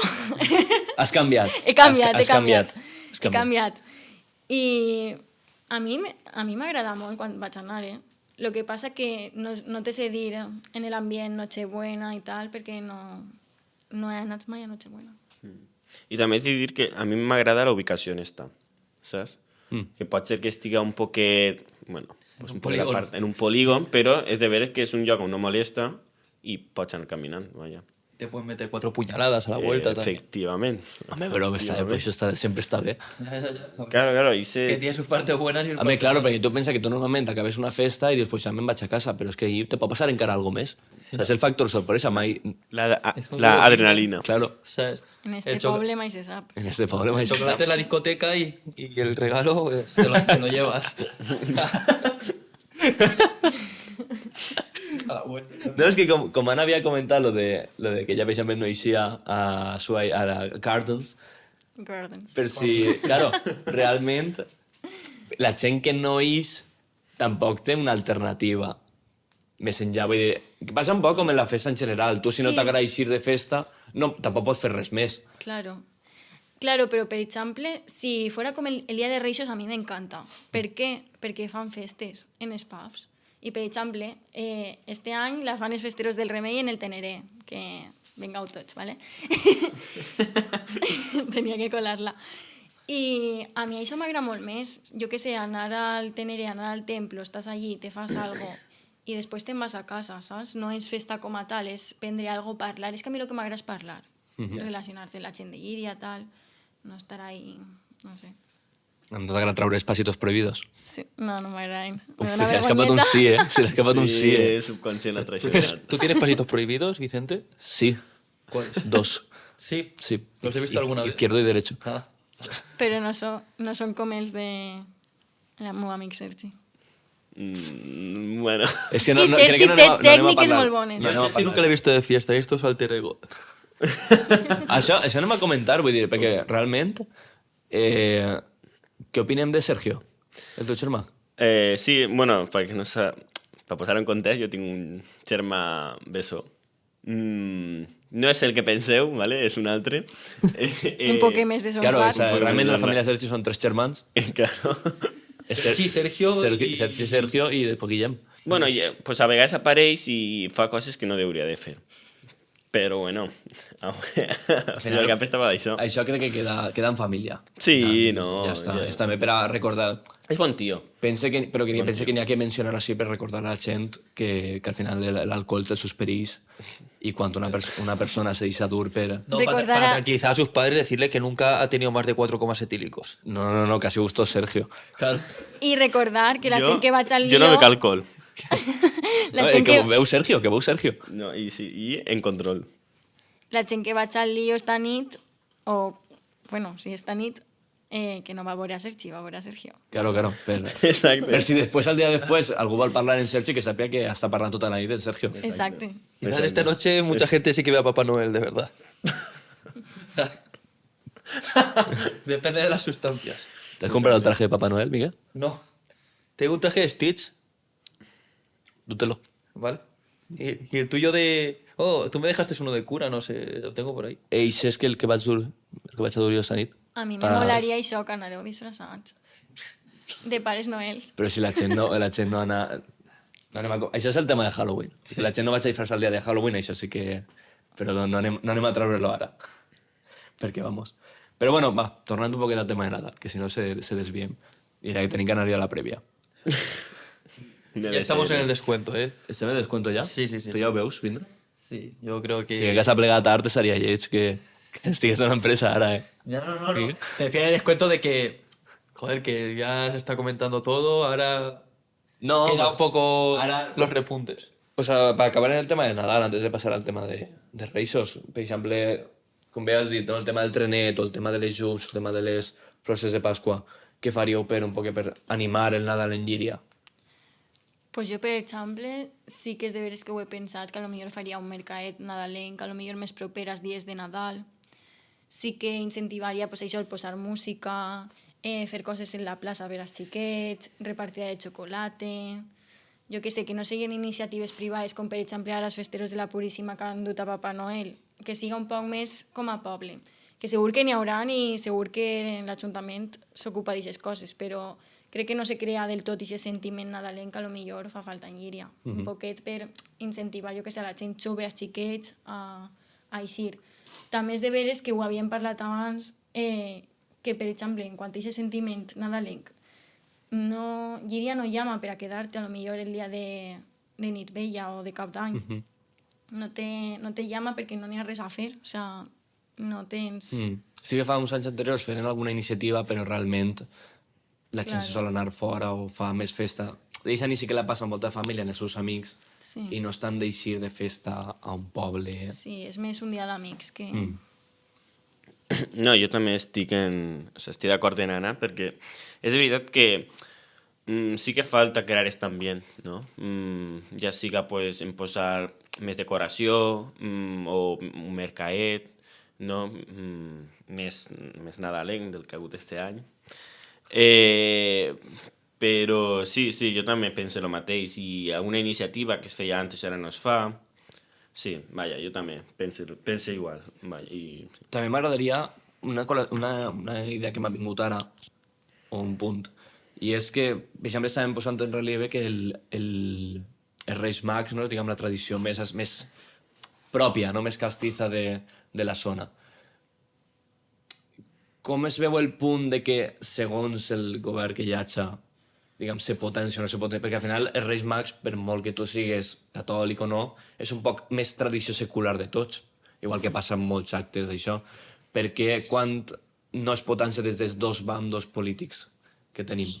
Has canviat.
He canviat.
Has
canviat. I a mi m'agrada molt quan vaig anar, eh? Lo que passa que no te sé dir en l'ambient Nochebuena i tal, perquè no he anat mai a Nochebuena.
I també he de dir que a mi m'agrada la ubicació on està, saps? Que pot ser que estigui un poquet... Bueno, pues un poquet apart, en un polígon, però és de veres que és un lloc on no molesta i pots anar caminant, vaja.
Te pueden meter 4 puñaladas a la vuelta también.
Efectivament.
Home, però això sempre està bé.
Claro, i sé...
Que tiene sus partes buenas y sus
Home,
partes
claro, perquè tu pensa que tu normalment acabes una festa i després ja me'n vaig a casa, però és que ahir te pot passar encara algo més. O sea, és el factor sorpresa, mai...
La adrenalina.
Claro,
¿sabes?
En este poble mai se sap.
en este pobre mai...
El chocolate en la discoteca y el regalo pues, te lo llevas.
No, és que com Anna havia comentat lo de que ja, per exemple, no eixia a la Gardens,
Gardens.
per si, claro, realment la gent que no ix tampoc té una alternativa més enllà. Vull dir, que passa un poc com en la festa en general. Tu, si no
Sí.
t'agrada eixir de festa, no, tampoc pots fer res més.
Claro. Claro, però per exemple, si fuera com el dia de Reixos, a mi m'encanta. Per què? Perquè fan festes en els pubs. I, per exemple, este any la fan els festeros del Remei en el Teneré, que vengau tots, ¿vale? Tenia que colar-la. I a mi això m'agrada molt més. Jo què sé, anar al Teneré, anar al templo, estàs allí, te fas algo i després te'n vas a casa, saps? No és festa com a tal, és prendre algo, parlar. És que a mi el que m'agrada és parlar, relacionar-te amb la gent de Llíria, tal, no estar ahí, no sé.
No t'agrada traure espacitos prohibidos.
Sí. No m'agraden.
Uf, se l'ha escapat un sí, eh? Se l'ha escapat un sí, eh?
subconscient la traicionat.
¿Tú tienes pasitos prohibidos, Vicente?
Sí.
¿Cuáles?
2.
Sí.
Sí.
¿Los he visto alguna vez?
Izquierdo y derecho.
Ah.
Però no són com els de el meu amic Sergi.
Bueno.
És que
I Sergi té
anem a
tècniques
parlar.
molt bones.
No anem a
Sí, nunca le he visto de fiesta, esto es alter ego.
Això anem a comentar, vull dir, perquè realment... què opinem de Sergio, el teu germà?
Sí, bueno, perquè no sé... Per posar en context, jo tinc un germà bessó. No és el que penseu, ¿vale? És un altre.
Un poc més de son
Claro,
part.
realment la família Sergio són 3 germans.
Claro.
Sergi, Sergio i-
Sergio i després Guillem.
Bueno, pues a vegades apareix i fa coses que no hauria de fer. Però bueno, al final cap estava d'això.
Això crec que queda en família.
Sí, no.
Ja està. És també per a recordar...
És bon tio.
Pense que n'hi ha que mencionar així per recordar a la gent que al final l'alcohol té els seus perills i quan una persona se deixa dur per...
No, para tranquilizar a sus padres, decirle que nunca ha tenido más de 4,7 etílicos.
No, casi gustó Sergio.
Claro.
I recordar que la gent que vaig al lío...
Jo no bec alcohol.
La gent
que veu Sergio.
No, i sí, i en control.
La gent que vaig al lío esta nit, o, bueno, si esta nit, que no va a veure a Sergi, va a veure a Sergio.
Claro.
Exacte.
Per si després, al dia després, algú vol parlar en Sergi, que sàpiga que està parlant tota la nit en Sergio.
Exacte.
Quizás esta noche mucha gente sí que ve a Papá Noel, de verdad. Depende de las sustancias.
¿Te has comprado el traje de Papá Noel, Miguel?
No. Tengo un traje de Stitch,
Dútelo.
¿vale? Y el tuyo de... Oh, tú me dejaste uno de cura, no sé, lo tengo por ahí.
Eix és que el que vaig a dur jo esta nit.
A mi me molaria això, que anareu disfressats. De Pares Noels.
Però si la gent no ana... No anem a... Això és el tema de Halloween. Sí. Si la gent no vaig a disfressar el dia de Halloween, això sí que... Però no anem a treure-lo ara. Perquè, vamos... Però bueno, va, tornant un poquet al tema de Nadal, que si no se desviem. I que tenim que anar a la prèvia.
Ya estamos en el descuento, ¿eh?
Estem en descuento ja?
Sí.
Tu ja ho veus, vindre?
Sí, yo creo que...
I que s'ha plegat tard seria lleig que estigués en una empresa ara, eh?
Ya, no. Me refiero al descuento de que... Joder, que ya se está comentando todo, ahora...
No,
queda un poco
ahora-
los repuntes.
O sea, para acabar en el tema de Nadal, antes de pasar al tema de Reixos, per exemple, com bé has dit, no? El tema del trenet, o el tema de les llums, el tema de les procés de Pasqua, què faríeu per un poc per animar el Nadal en Llíria?
Pues jo, per exemple, sí que és de veres que ho he pensat, que potser faria un mercadet nadalenc, potser més proper als dies de Nadal. Sí que incentivaria pues, això, el posar música, fer coses en la plaça per als xiquets, repartida de xocolata... Jo que sé, que no siguin iniciatives privades, com per exemple ara els festeros de la Puríssima que han dut a Papa Noel, que siga un poc més com a poble. Que segur que n'hi haurà i segur que l'Ajuntament s'ocupa d'aquestes coses, però crec que no se crea del tot aquest sentiment nadalenc que potser fa falta en Llíria. Un poquet per incentivar, jo que sé, a la gent jove, als xiquets, a eixir. També és de veres que ho havíem parlat abans, que, per exemple, en quant a aquest sentiment nadalenc, Llíria no llama per a quedar-te a lo millor el dia de nit vella o de cap d'any. No te llama perquè no n'hi ha res a fer, o sea, no tens...
Sí que fa uns anys anteriors feren alguna iniciativa, però realment la gent se sol anar fora o fa més festa. Deixa ni sí que la passa amb molta família, amb els seus amics,
Sí.
i no estan d'eixir de festa a un poble.
Sí, és més un dia d'amics que...
No, jo també estic d'acord en Anna, perquè és veritat que sí que falta crear aquest ambient, no? Ja siga pues, en posar més decoració o un mercadet, no? Més nadalenc del que ha hagut este any. Però sí, jo també penso el mateix, i alguna iniciativa que es feia antes ara no es fa. Sí, vaja, jo també penso igual. Vaja,
També m'agradaria una idea que m'ha vingut ara, o un punt, i és que, per exemple, estàvem posant en relieve que els Reis Mags, no? Diguem, la tradició més pròpia, no? Més castiza de la zona. Com es veu el punt de que, segons el govern que hi hagi, diguem, se potència o no se potència, perquè al final els Reis Mags, per molt que tu sigues catòlic o no, és un poc més tradició secular de tots, igual que passa en molts actes d'això, perquè quan no es potència des dels dos bandos polítics que tenim?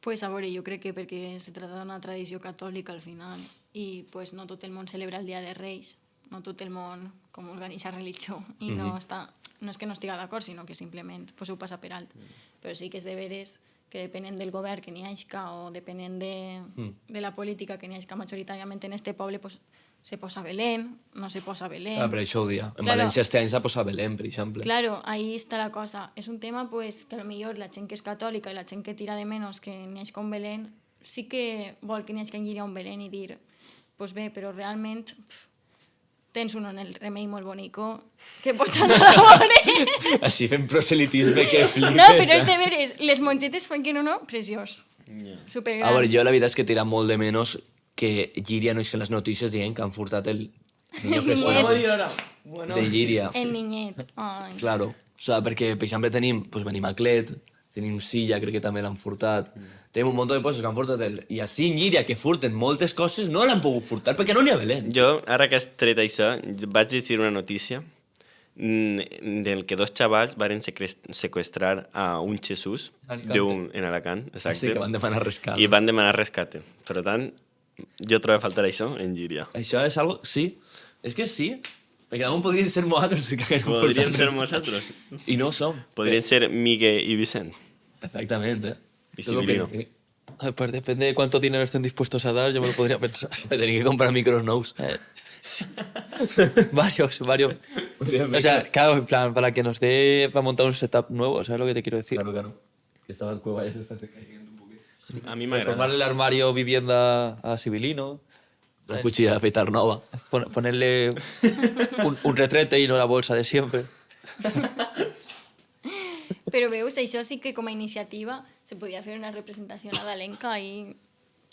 Pues a veure, jo crec que perquè se trata d'una tradició catòlica al final i pues, no tot el món celebra el Dia de Reis, no tot el món com organitza religió i no és que no estiga d'acord, sinó que simplement pues, ho passa per alt. Però sí que és de veres que depenent del govern que n'hi hagi o depenent de la política que n'hi hagi majoritàriament en este poble, pues, se posa Belén, no se posa Belén...
Per això ho dia. En
Claro.
València este any s'ha posat Belén, per exemple.
Claro, ahí está la cosa. Es un tema pues, que a lo mejor la gent que és catòlica i la gent que tira de menos que n'hi hagi un Belén, sí que vol que n'hi hagi que Llíria un Belén i dir, pues bé, però realment tens un en el Remei molt bonico que pots anar a veure.
Així fem proselitisme que flipes.
No, però és de veres, les mongetes fan que no, preciós. Supergran.
A veure, jo la veritat és que tira molt de menys que Llíria no és que les notícies dient que han furtat el Niño Jesús.
Bueno,
De Llíria.
El niñet. Ai.
Claro. O sigui, perquè, per exemple, tenim Benimaclet, tenim Silla, crec que també l'han furtat. Tenim un munt de coses que han furtat. I així en Llíria, que furten moltes coses, no l'han pogut furtar perquè no n'hi ha Belén.
Jo, ara que has tret això, vaig llegir una notícia del que dos xavals van sequestrar a un Jesús en Alacant, exacte.
Sí, que van demanar rescat.
I van demanar rescate. Per tant, jo trobo a faltar això en Llíria.
Això és algo... Sí, és que sí. Perquè damunt podrien ser nosaltres, sí que haguem
Podríem
portat.
ser nosaltres.
I no ho som.
Podrien ser Migue i Vicent.
Perfectament,
Y
Todo
Civilino.
que-
Pues depende de cuánto dinero estén dispuestos a dar, yo me lo podría pensar.
Me tenía que comprar micros nous.
varios. O sea, claro, en plan, para que nos dé para montar un setup nuevo, ¿sabes lo que te quiero decir?
Claro. Que estaba en cueva y se está cayendo un poquito.
A mi m'agrada.
Transformar el armario vivienda a Civilino,
Una cuchilla de afeitar nova.
ponerle un retrete y no la bolsa de siempre.
Però veus, això sí que com a iniciativa se podia fer una representació nadalenca i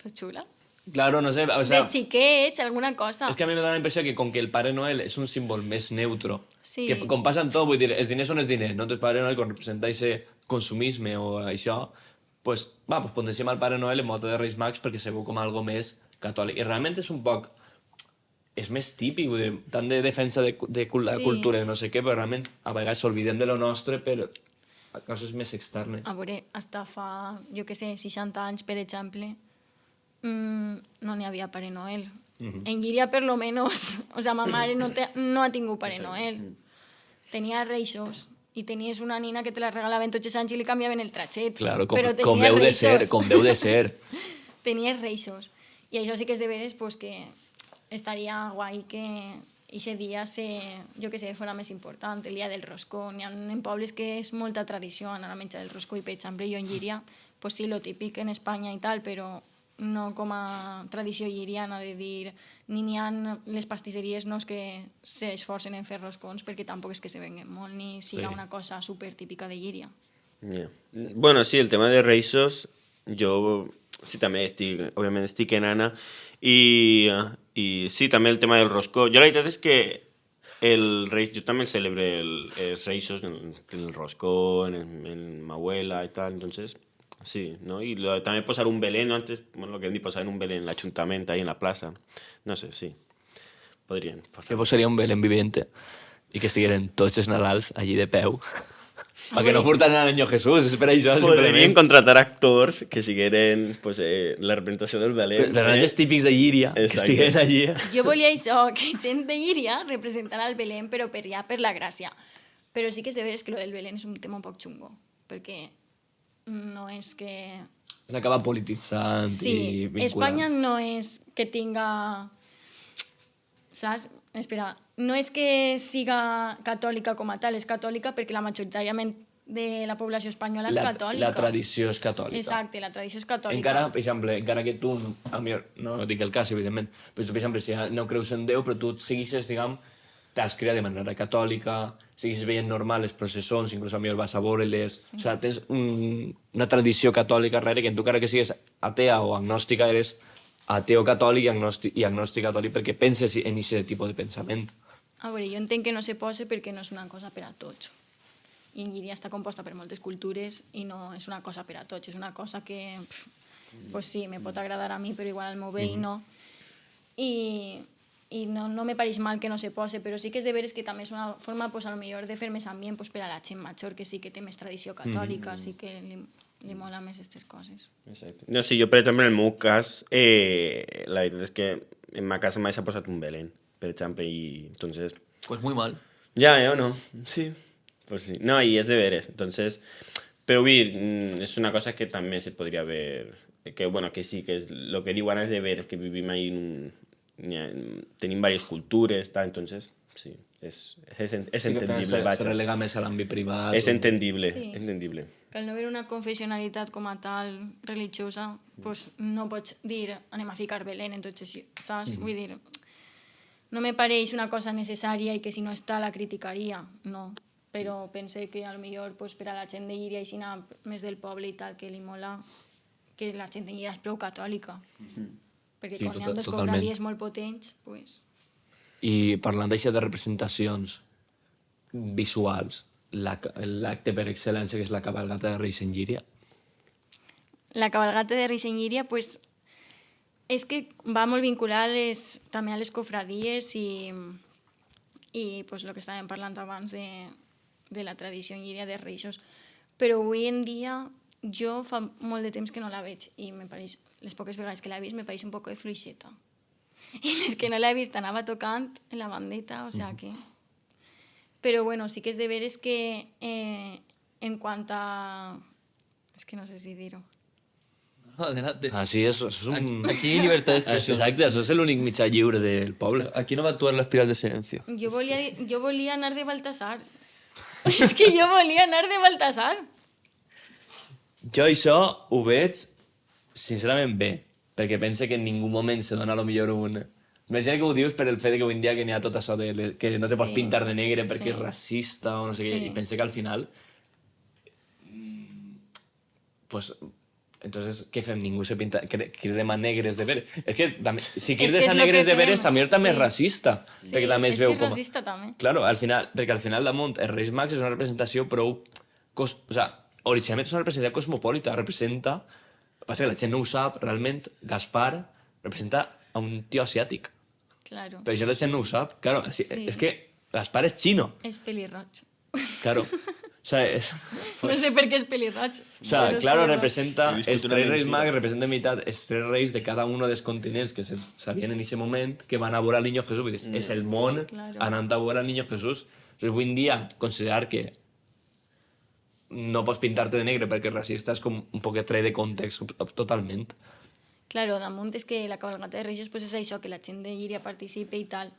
pues, xula.
Claro, no sé, o sea,
Dels xiquets, alguna cosa.
és que a mi me da la impressió que com que el Pare Noel és un símbol més neutro,
Sí.
que com passa en tot, vull dir, els diners són els diners, no? Entonces Pare Noel, quan representa aquest consumisme o això, pues, va, pues potenciem el Pare Noel en molta de Reis Mags perquè se veu com algo més catòlic. I realment és un poc... És més típic, vull dir, tant de defensa de la
Sí.
cultura i no sé què, però realment a vegades s'olvidem de lo nostre per a coses més externes.
A veure, hasta fa, jo què sé, 60 anys, per exemple, no n'hi havia Pare Noel. En Llíria, per lo menos, o sea, ma mare no ha tingut Pare Noel. Tenia reixos i tenies una nina que te la regalaven tots els anys i li canviaven el tratxet.
Claro, com
tenies
veu de ser,
reixos.
com veu de ser.
Tenies reixos. I això sí que és de veres pues, que estaria guai que aquest dia jo que sé, fora més important, el dia del roscó. N'hi ha en pobles que és molta tradició anar a menjar el roscó i, per exemple, jo en Llíria, pues sí, lo típic en Espanya i tal, però no com a tradició lliriana de dir ni n'hi ha les pastisseries no és que s'esforcen en fer roscons perquè tampoc és que se venguen molt ni siga
Sí.
una cosa super típica de Llíria.
Yeah. Bueno, sí, el tema de reixos, jo sí també òbviament estic en Anna, i sí, també el tema del roscó. Jo la veritat és que jo també celebré els reixos, el roscó, en ma abuela i tal, entonces... Sí, ¿no? Y también posar un Belén, ¿no? Antes, bueno, lo que vendí, posar un Belén en el ayuntamiento, ahí en la plaza. No sé, sí. Podrien
Que
posar.
vos seria un Belén vivente i que estigueren tots els Nadals allí de peu. Perquè no furten al Niño Jesús, és per això,
Podrien
simplement.
contratar actors que sigueren pues, la representació del Belén.
Personatges típics de Llíria, que
Exacte.
estiguen allí.
Jo volia això, que gent de Llíria representara el Belén, però per ja per la gràcia. Però sí que és de veres que lo del Belén és un tema un poc xungo, perquè no és que...
S'acaba polititzant i
Sí,
vinculant.
Espanya no és que tinga... Saps? Espera, no és que siga catòlica com a tal, és catòlica perquè la majoritàriament de la població espanyola és catòlica.
La tradició és catòlica.
Exacte, la tradició és catòlica.
Encara, per exemple, encara que tu, a mi, no dic el cas, evidentment, però tu, per exemple, si no creus en Déu, però tu seguixes, diguem, t'has criat de manera catòlica, seguixes veient normal les processons, inclús a mi vas a veure-les... Sí. O sigui, tens una tradició catòlica darrere que tu, encara que sigues atea o agnòstica, eres ateo catòlic i agnòstic catòlic perquè penses en aquest tipus de pensament.
A veure, jo entenc que no se posa perquè no és una cosa per a tots. I en Llíria està composta per moltes cultures i no és una cosa per a tots, és una cosa que, pues sí, me pot agradar a mi, però igual al meu veí no. I no me pareix mal que no se pose, però sí que és de veres que també és una forma, pues, a lo millor de fer més ambient pues, per a la gent major, que sí que té més tradició catòlica, sí que li mola més aquestes coses.
Exacte. No, sí, jo, per exemple, en el meu cas, la veritat és que en ma casa mai s'ha posat un Belén, per exemple, i entonces...
Pues muy mal.
Ya, o no, sí. Pues sí. No, y es de veres, entonces... Pero, vull dir, és una cosa que també se podria ver... Que, bueno, que sí, que és lo que diu Ana és de veres, que vivim ahí en un... Tenim diverses cultures, tal, entonces, sí, és entendible,
Se relega més a l'àmbit privat.
És entendible,
Sí.
entendible.
Que al no haver una confessionalitat com a tal religiosa, pues no pots dir anem a ficar Belén en tots els... Saps? Vull dir, no me pareix una cosa necessària i que si no està la criticaria, no. Però pense que a lo millor pues, per a la gent de Llíria i si anar més del poble i tal, que li mola que la gent de Llíria és prou catòlica. Perquè
Sí,
quan hi ha dos
totalment.
cofradies molt potents, pues...
I parlant d'això de representacions visuals, l'acte per excel·lència que és la cabalgata de Reis en Llíria.
La cabalgata de Reis en Llíria, pues, és que va molt vincular també a les cofradies i pues, el que estàvem parlant abans de la tradició en Llíria de Reixos. Però avui en dia jo fa molt de temps que no la veig i les poques vegades que l'he vist me pareix un poc de fluixeta. I les que no l'he vist anava tocant en la bandeta, o sea que... Però bueno, sí que és de veres que en quant a... És que no sé si dir-ho.
No, adelante.
Ah, sí, eso es un...
Aquí llibertat d'expressió.
Exacte, això és l'únic mitjà lliure del poble.
Aquí no va actuar la espiral de silencio.
Jo volia anar de Baltasar. És que jo volia anar de Baltasar.
Jo això ho veig, sincerament, bé, perquè pense que en ningú moment se dona a lo millor un... Imagina que ho dius per el fet que avui en dia que n'hi ha tot això de que no te pots pintar de negre perquè és racista o no sé què, i pense que al final... Pues, entonces, què fem? Ningú se pinta... Cridem a negres de veres. És que si crides a negres de veres també és racista, perquè també es veu com...
És racista també.
Claro, al final, perquè al final damunt els Reis Mags és una representació prou... O sea, originalment és una representació cosmopolita, representa... Passa que la gent no ho sap, realment Gaspar representa a un tio asiàtic.
Claro.
Però això la gent no ho sap. Claro, és que Gaspar és xino.
És pelirroig.
Claro. O sea,
No sé per què és pelirroig.
O sea,
però és
claro,
pelirroig.
representa...
He viscut
Els
una
tres Reis
mentira.
Mags representen meitat els tres reis de cada un dels continents que sabien en aquest moment que van a veure al Niño Jesús. Vull dir, és el món
Claro.
anant a veure al Niño Jesús. Entonces, avui en dia, considerar que no pots pintar-te de negre perquè és racista és com un poc tret de context totalment.
Claro, damunt és que la cabalgata de Reixos pues és això, que la gent de Llíria participe i tal.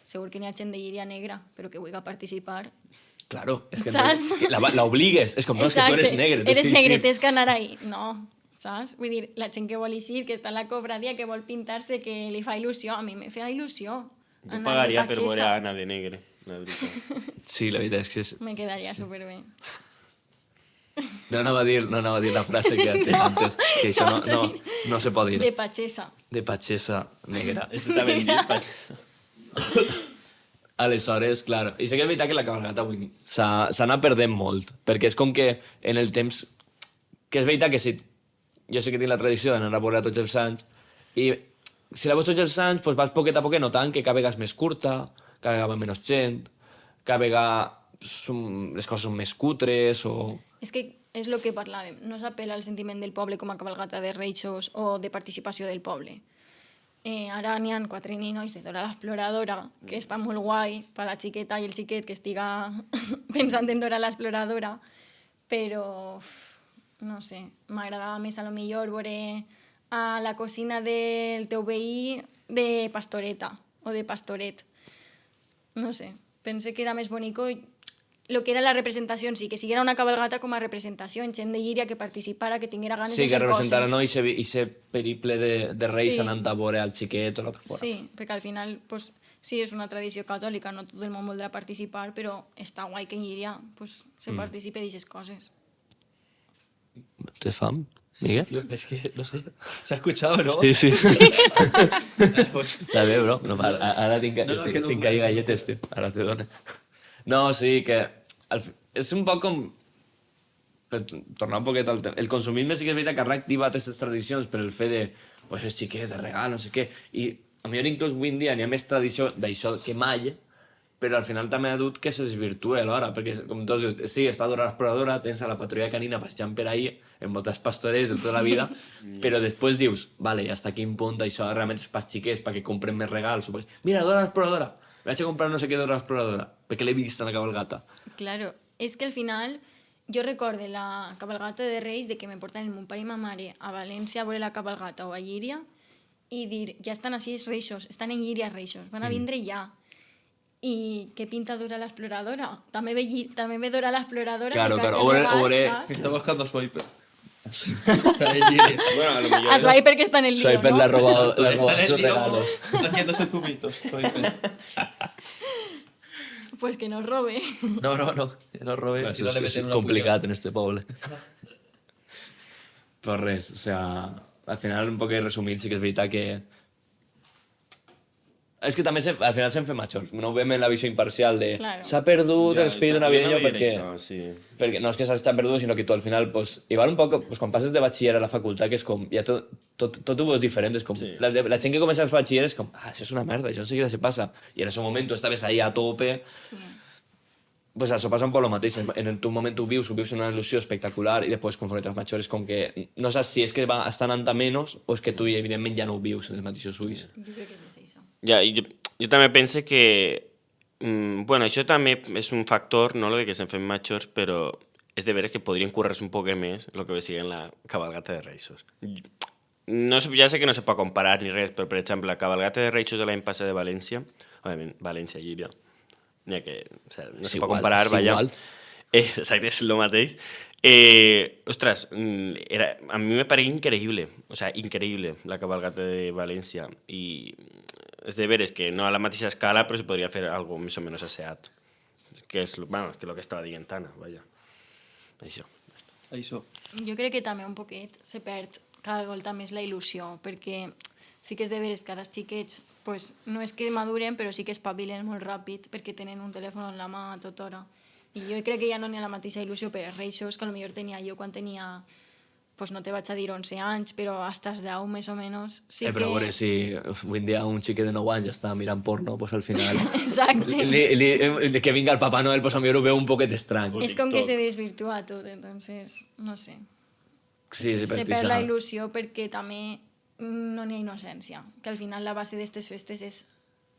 Segur que n'hi ha gent de Llíria negra, però que vulgui participar.
Claro, és que
Saps?
l'obligues. És com, no, és que tu eres negre.
Eres negre, tens que anar ahí. No, saps? Vull dir, la gent que vol eixir, que està en la cofradia, que vol pintar-se, que li fa il·lusió. A mi me fa il·lusió.
Jo
anar de
pagaria per veure
patxessa.
Anna de negre, la veritat.
Sí, la veritat és que és...
Me quedaria superbé.
No anava a dir la frase que has dit antes, que això no se pot dir.
De patxessa.
De patxessa negra.
Eso també dit, Patx.
Aleshores, clar, i sé que és veritat que la cabalgata avui s'ha anat perdent molt, perquè és com que en el temps... Que és veritat que si... Jo sé que tinc la tradició d'anar a veure tots els anys, i si la veus tots els anys, doncs vas poquet a poquet notant que cada vegada és més curta, cada vegada va menys gent, cada vegada les coses són més cutres o...
És que és el que parlàvem. No s'apel·la al sentiment del poble com a cabalgata de Reixos o de participació del poble. Ara n'hi ha 4 ninois de Dora l'Exploradora, que està molt guai per la xiqueta i el xiquet que estiga pensant en Dora l'Exploradora, però no sé, m'agradava més a lo millor veure a la cosina del teu veí de pastoreta o de pastoret. No sé, pense que era més bonico lo que era la representació en si, que siguera una cabalgata com a representació, en gent de Llíria que participara, que tinguera ganes
Sí,
de
que
fer
representara
coses.
no ixe periple de reis
Sí.
anant a veure al xiquet o el que fora.
Sí, perquè al final, pues, sí, és una tradició catòlica, no tot el món voldrà participar, però està guai que en Llíria pues, se participe d'aquestes coses.
Tens fam, Miguel?
Tío, es que, no sé, se ha escuchado, ¿no?
Sí, sí. Està bé, bro. No, ara tinc ahí galletes, tio. Ara te dono. No, sí, que... És un poc com... Per tornar un poquet al tema. El consumisme sí que és veritat que ha reactivat aquestes tradicions per el fet de... Pues els xiquets, de regal, no sé què. I a millor inclús avui en dia n'hi ha més tradició d'això que mai, però al final també ha dut que se desvirtue alhora, perquè, com tots dius, sí, està Dora l'Exploradora, tens a la patrulla canina passejant per ahí, en botes pastorets de tota la vida, però després dius, vale, i hasta quin punt això realment és pas xiquets perquè compren més regals, o perquè, mira, Dora l'Exploradora, vaig a comprar no sé què Dora l'Exploradora, perquè l'he vist en la cabalgata.
Claro, és que al final jo recorde la cabalgata de Reis de que me portaven mon pare i ma mare a València a veure la cabalgata o a Llíria i dir, ja estan així els Reixos, estan en Llíria Reixos, van a vindre ja. I què pinta Dora l'Exploradora? També ve Dora l'Exploradora
Claro,
que
claro,
carga
ore-
regals, saps?
Está buscando a Swiper.
Bueno, a lo mejor...
A Swiper que està en el lío,
Swiper
no?
le ha robado sus regalos.
Haciéndose zumitos. Swiper.
Pues que nos robe.
No, que no robé. si
Això
no le
és
meten una
complicat en este poble. Però res, o sea, al final, un poc resumint, sí que és veritat que És que també al final se'n fem majors. No ho veiem en la visió imparcial de
Claro.
s'ha perdut l'espíritu navideño perquè...
Això, sí.
Perquè no és que s'ha perdut, sinó que tu al final, pues, igual un poc, pues, quan passes de batxiller a la facultat, que és com, ja tot ho veus diferent, és com,
Sí.
la gent que comença a fer batxiller és com, això és una merda, això enseguida se passa. I en ese moment tu estaves ahí a tope,
Sí.
pues això passa un poc el mateix. En tu moment ho vius una il·lusió espectacular i després, conforme t'has major, és com que no saps si és que està anant a menys o és que tu, evidentment, ja no ho vius en els mateixos ulls.
Jo crec que és això.
Ja, jo també pense que... bueno, això també és un factor, no lo de que se'n fem majors, però és de veres que podrien currar-se un poc més el que sigue en la cabalgata de Reis. No, ja sé que no se pot comparar ni res, però, per exemple, la cabalgata de Reis de l'any passat de València, òbviament, València, Llíria, ja que o sea, no
És
se pot
igual,
comparar,
és
vaja.
igual.
Exacte, és el mateix. Ostres, a mi me pareix increïble, o sea, increïble la cabalgata de València. I és de veres que no a la mateixa escala, però se podria fer algo més o menys asseat. Que és bueno, que lo que estava dient Anna, vaja. Això.
Això.
Jo crec que també un poquet se perd cada volta més la il·lusió, perquè sí que és de veres que ara els xiquets pues, no és que maduren, però sí que espavilen molt ràpid perquè tenen un telèfon en la mà a tota hora. I jo crec que ja no n'hi ha la mateixa il·lusió per als Reixos que potser tenia jo quan tenia, pues no te vaig a dir 11 anys, però hasta els 10 més o menys. Sí
Però a
que...
veure, si avui en dia un xiquet de 9 anys està mirant porno, pues al final...
Exacte.
que vinga el Papa Noel, pues a mi ho veu un poquet estrany.
És com que se desvirtua tot, entonces, no sé.
Sí, sí,
Se perd la il·lusió perquè també no n'hi ha innocència, que al final la base d'estes festes és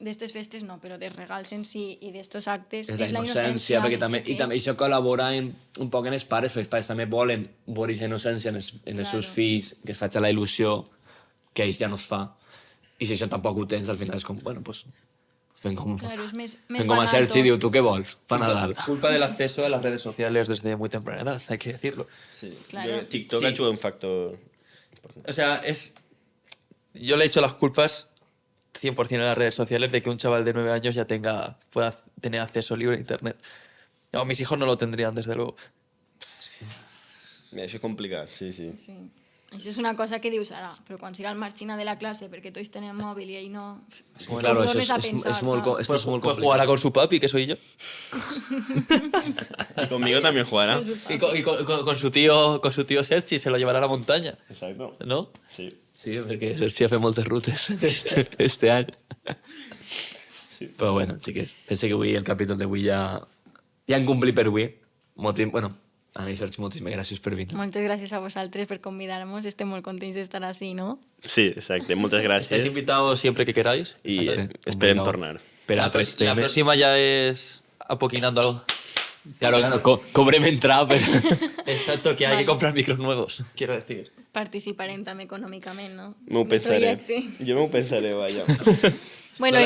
d'estes festes no, però dels regals en si i d'estos actes
és
és
la
la
innocència,
innocència
perquè
dels
també, i també
xiquets.
això col·labora un poc en els pares, perquè els pares també volen veure aquesta innocència en els seus
Claro.
fills, que es faci la il·lusió que ells ja no es fa. I si això tampoc ho tens, al final és com, bueno, pues, fem com,
Claro, és més
fem com a
banal
Sergi
tot.
diu, tu què vols? Pa Nadal.
Culpa del acceso a las redes sociales desde muy temprana edad, hay que decirlo.
Sí.
Claro.
TikTok
Sí.
ha jugado un factor...
O sea, yo le he hecho las culpas 100% a las redes sociales de que un chaval de 9 años ya pueda tener acceso libre a internet. No, mis hijos no lo tendrían, desde luego.
Mira, això és complicat, sí, sí.
Sí. Això és una cosa que dius ara, però quan siga el marxina de la classe perquè tots tenen mòbil i ell no...
Sí,
Com
claro,
ho
això
tornes a
és
pensar,
molt,
saps?
és molt
Pues
complicat.
jugará con su papi, que soy yo.
Y conmigo también jugará.
Con su tío Sergi se lo llevará a la montaña,
Exacto.
¿no?
Sí.
Sí, perquè Sergi ha fet moltes rutes este any. Però bueno, xiques, pense que avui el capítol d'avui ja han complit per avui. Bueno, Anna i Sergi, moltíssimes gràcies per vindre.
Moltes gràcies a vosaltres per convidar-nos. Estem molt contents d'estar així, no?
Sí, exacte. Moltes
Estáis
gràcies.
invitados siempre que queráis.
I
Exacte.
esperem
Complicado.
tornar.
Per
La,
altres
la
temes.
próxima ya es apoquinando algo.
Claro, cobrem entrada, però...
Exacto, que hay
Vale.
que comprar micros nuevos, quiero decir.
Participarem també econòmicament, no?
M'ho
Del
pensaré.
projecte.
Jo m'ho pensaré, vaja.
Bueno,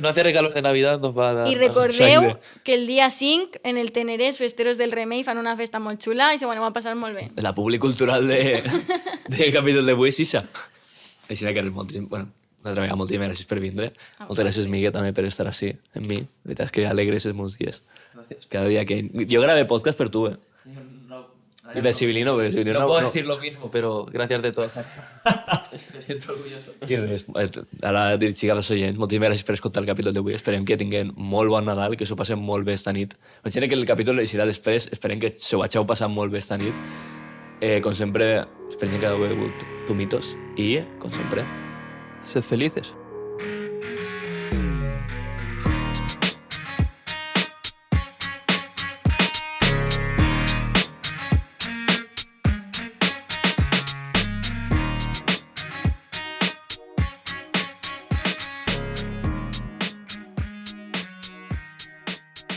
No hace regalos de Navidad, nos va a dar.
i recordeu
Exacte.
que el dia 5 en el Teneré els festeros del Remei fan una festa molt xula i se ho aneu a passar molt bé.
La publi cultural del capítol d'avui és ixa. Així que res, bueno, una altra vegada, moltíssimes gràcies per vindre. Moltes gràcies, Miguel, també per estar així, amb mi. La veritat és que alegres els meus dies. Cada dia que... Jo grabé podcast per tu, I per Civilino, perquè Civilino...
No puedo decir lo mismo, pero gracias de todo. Me siento orgulloso.
I res, ara dirigir als oients, moltíssimes gràcies per escoltar el capítol d'avui. Esperem que tinguin molt bon Nadal, que s'ho passen molt bé esta nit. Imagina que el capítol eixirà després, esperem que s'ho vageu passar molt bé esta nit. Com sempre, esperem que hagueu begut tumitos i, com sempre,
Sed felices.